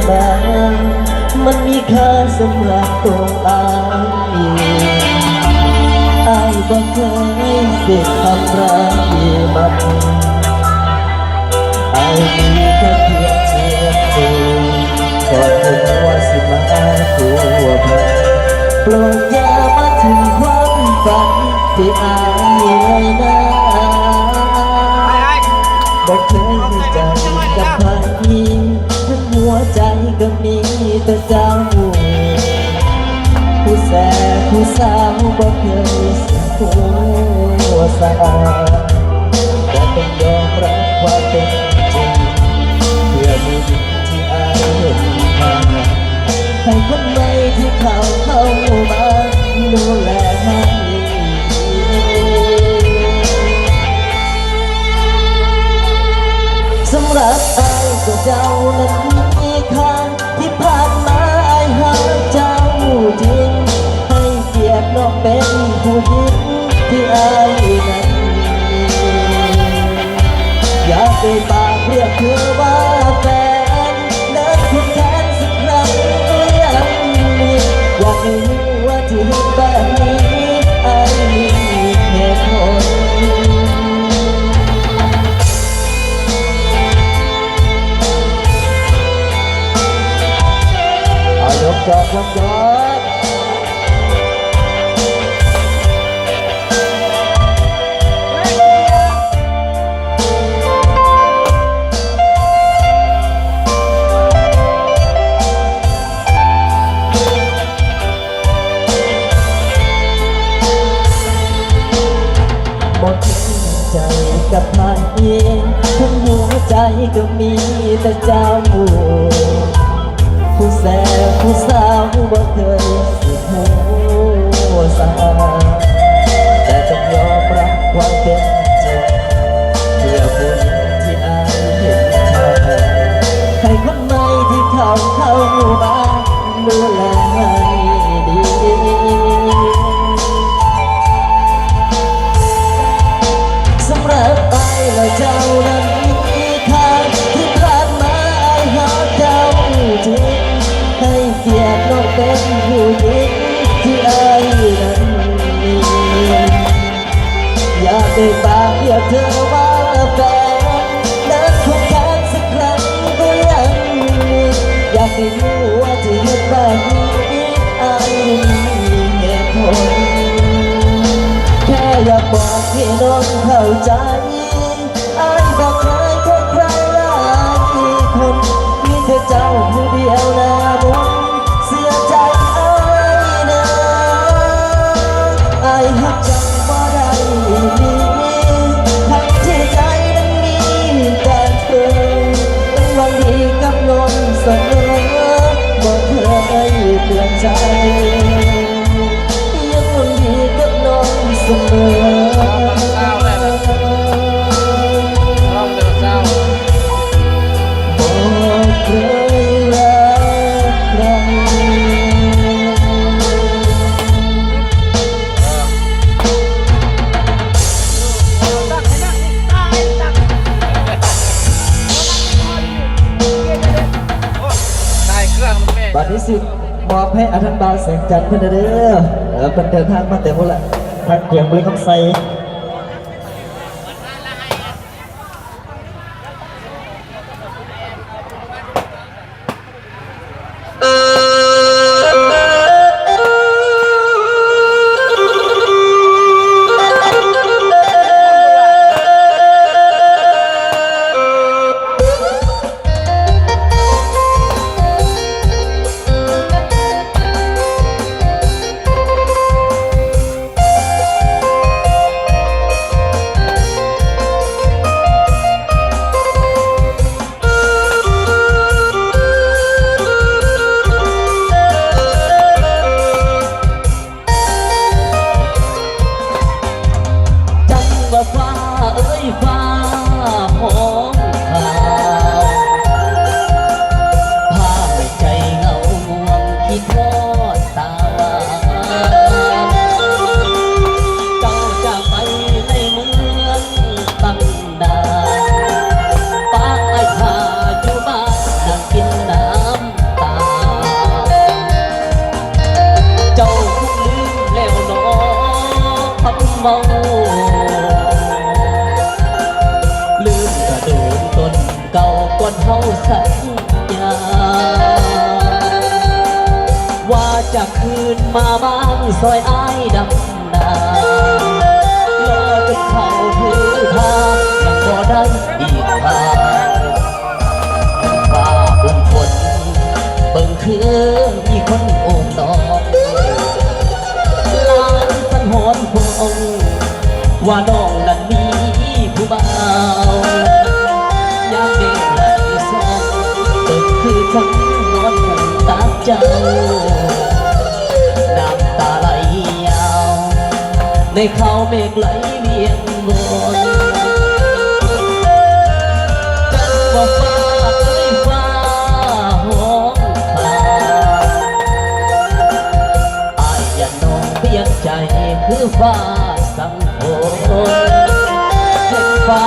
มามันมีค่าสำหรับตัวอายอายบ่เคยเสียคำรักมันอายมีแค่เพียงเชื่อดูก่อนถึงว่าสิมาตัวพันโปรดอย่ามาถึงความฝันที่อายเลยนะบอกเคยมีใจกับใครทั้งหัวใจก็มีแต่เจ้าผู้แสบผู้สาวบอกเคยเสียหัวสาแต่ต้องยอมรับความเป็นจริงเพื่อมีสิ่งที่อายเห็นมาให้คนใหม่ที่เข้ามาดูแลให้สำหรับอายก็เจ้านั้นมีค่าที่ผ่านมาอายหาเจ้าจริงให้เกียรติน้องเป็นผู้หญิงที่อายนั้นอยากได้ปากเรียกเธอว่าแฟนเดินคุยแทนสักครั้งก็ยังมีอยากให้รู้ว่าที่เห็นแบบนี้อายมีเหตุผลยกจอดยกจอดหมดใจกับมันเองทั้งหัวใจก็มีแต่เจ้าผู้แสบผู้สาวบ่เคยสิหัวสาแต่ต้องยอมรับความเป็นจริงเพื่อคนที่อายเห็นค่าให้คนใหม่ที่เข้ามาดูแลให้ดีสำหรับอายและเจ้านั้นมีค่าที่ผ่านมาอายหาเจ้าจริงให้เกียรติน้องเป็นผู้หญิงที่อายนั้นมีอยากได้ปากเรียกเธอว่าแฟนเดินคุยแค่สักครั้งก็ยังมีอยากให้รู้ว่าที่เห็นแบบนี้อายมีเหตุผลแค่อยากบอกให้น้องเข้าใจอายบอกเคยคบใครหลายคนมีแต่เจ้าผู้เดียวนะบุญเสียใจอายนะอายหักจังบ่ได้ดีทั้งที่ใจนั้นมีแต่เธอต้องหวังดีกับน้องเสมอบ่เคยเปลี่ยนใจยังหวังดีกับน้องเสมอบัดนี้สิมอบให้อาจารย์บาวแสงจันทร์เพื่อนเด้อเป็นเดินทางมาแต่พวกละทางเกียงบริคำไซ สัญญาว่าจะคืนมาบ้างซอยอ้ายดำนารอจนเขาถือทางยังพอได้อีกทางฟ้าอุ่นฝนเบิ่งคือมีคนโอบน้องลานสันหอนพงว่าน้องนั้นมีผู้บ่าวยามเด็กไหลซองเบิ่งคือคนนอนหมุนตามเจ้าน้ำตาไหลยาวในเขาเมฆไหลเวียงวนจันว่าฟ้าเอ้ยฟ้าห้องฟ้าอายอย่านองเพียงใจคือฟ้าสังโฆเห็นฟ้า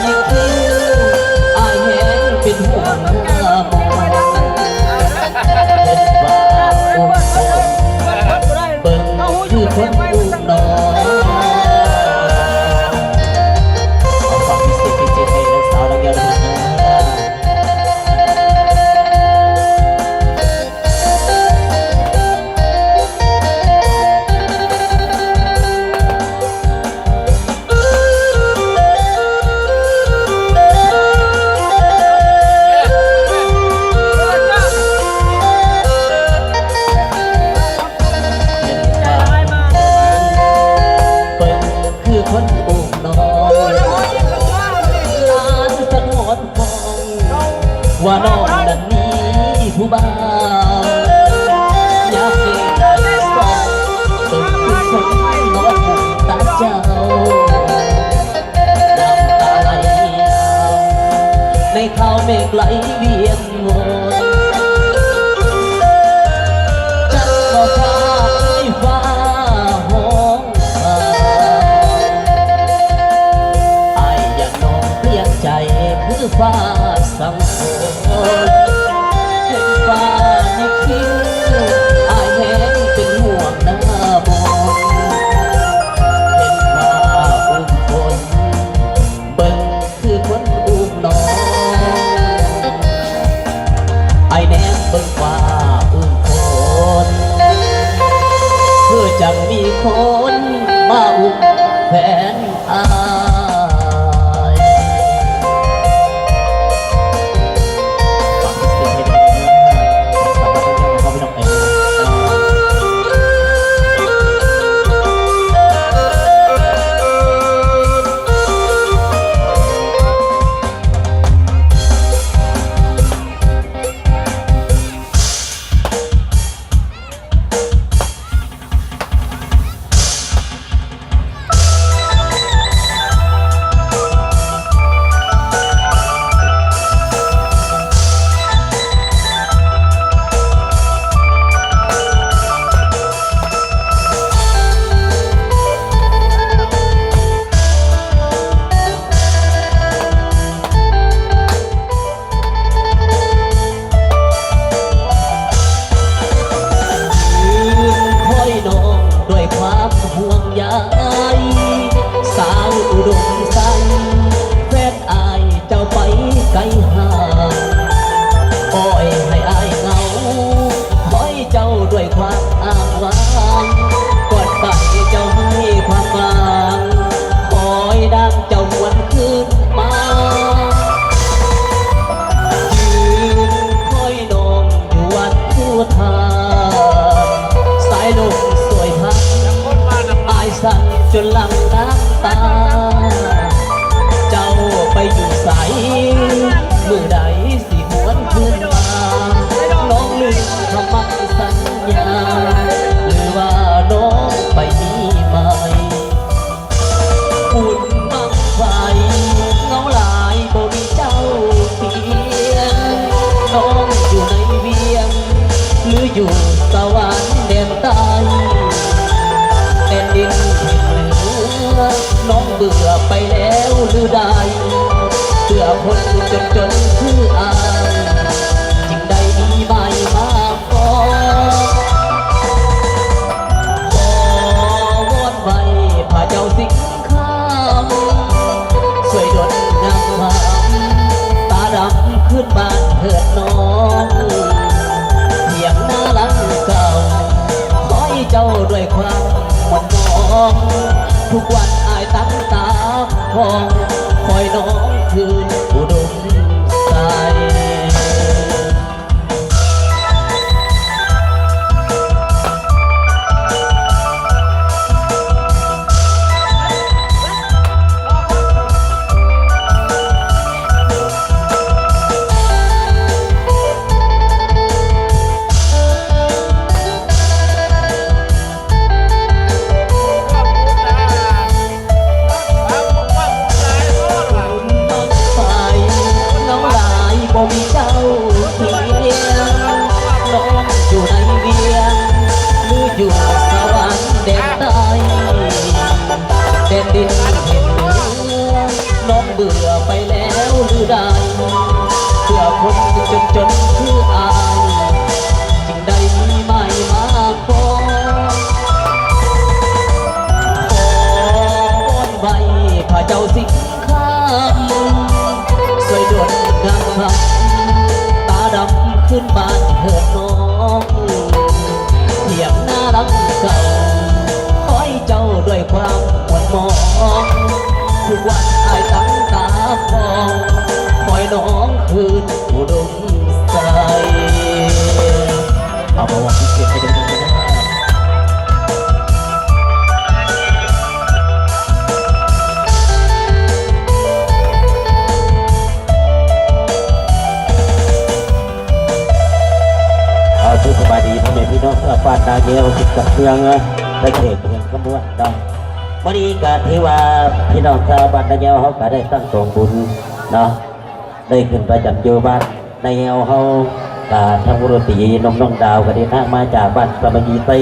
ยิ่งคิ้วอายแห้งเป็นห่วงมองเห็นฟ้าอุ่นฝนเบิ่งคือคนอุ่นนอนเอาฟังพิเศษพิเศษให้นักสาวนักเรียนนะคนอุ้มน้องลานสะท้อนฟองว่าน้องนั้นมีผู้บ่าวยามเด็กไหลซองเบิ่งคือคนนอนหมุนตาเจ้าน้ำตาไหลยาวในเขาเมฆไหลเวียนวนจันทร์ฟ้าเอ้ยฟ้าห้องใจคือฟ้าสังโฆเห็นฟ้าในคิ้วอายแห้งเป็นห่วงหน้ามองเห็นฟ้าอุ่นฝนเบิ่งคือคนอุ้มน้องไอแนมเบิ่งฟ้าอุ่นฝนคือจังมีคนมาอุ้มแฟนอายห่วงใยสาวอุดมใสแฟนอายเจ้าไปไกลห่างปล่อยให้อายเหงาคอยเจ้าด้วยความอ้างว้างกอดไปเจ้าให้ความบางคอยดังเจ้าหวนคืนมายืนคอยนองอยู่วัดผู้ทางสายลมสวยพักอายสั่นจนหลังน้ำตาเจ้าไปอยู่ใสมือใดสิหวนคืนมาน้องลืมคำมั่นสัญญาหรือว่าน้องไปมีใหม่บุญบังไฟเงาหลายบ่มีเจ้าเพียงน้องอยู่ในเวียงหรืออยู่สวรรค์แดนใต้แดนดินแห่งเหนือน้องเบื่อไปแล้วหรือใดเบื่อคนจนคืออายจึงได้มีใบมาขอวอนไว้พระเจ้าสิงคำช่วยดลนำความตาดำขึ้นบ้านเธอ เจ้าด้วยความหวั่นมองทุกวันอายตั้งตาพองคอยน้องคืนอุดมใจมีเจ้าเพียงน้องอยู่ในเวียงหรืออยู่สวรรค์แดนใต้แดนดินเห็นเนื้อน้องเบื่อไปแล้วหรือใดเพื่อคนจนคืออายจึงได้ไม่มาขอวอนไว้พระเจ้าสิงข้ามสวยด่วนงามพักตาดำขึ้นบ้านเถิดน้องเทียมหน้ารังเก่าคอยเจ้าด้วยความหวั่นมองทุกวันอายตั้งตาฟองคอยน้องคืนอุดมใจเอามาว่าพิเศษให้ดูนะทุกสบายดีพ่อแม่พี่น้องเพื่อป้าตาเงี้ยวกิจกับเพื่องได้เขตเพียงก็ม้วนดำวันนี้การที่ว่าพี่น้องชาวบ้านตาเงี้ยวเขาก็ได้ตั้งตรงบุญเนาะได้ขึ้นไปจับโยบ้านในเงี้ยวเขาทั้งบุรุษตีน้องดาวก็ได้ทางมาจากบ้านสมัยตี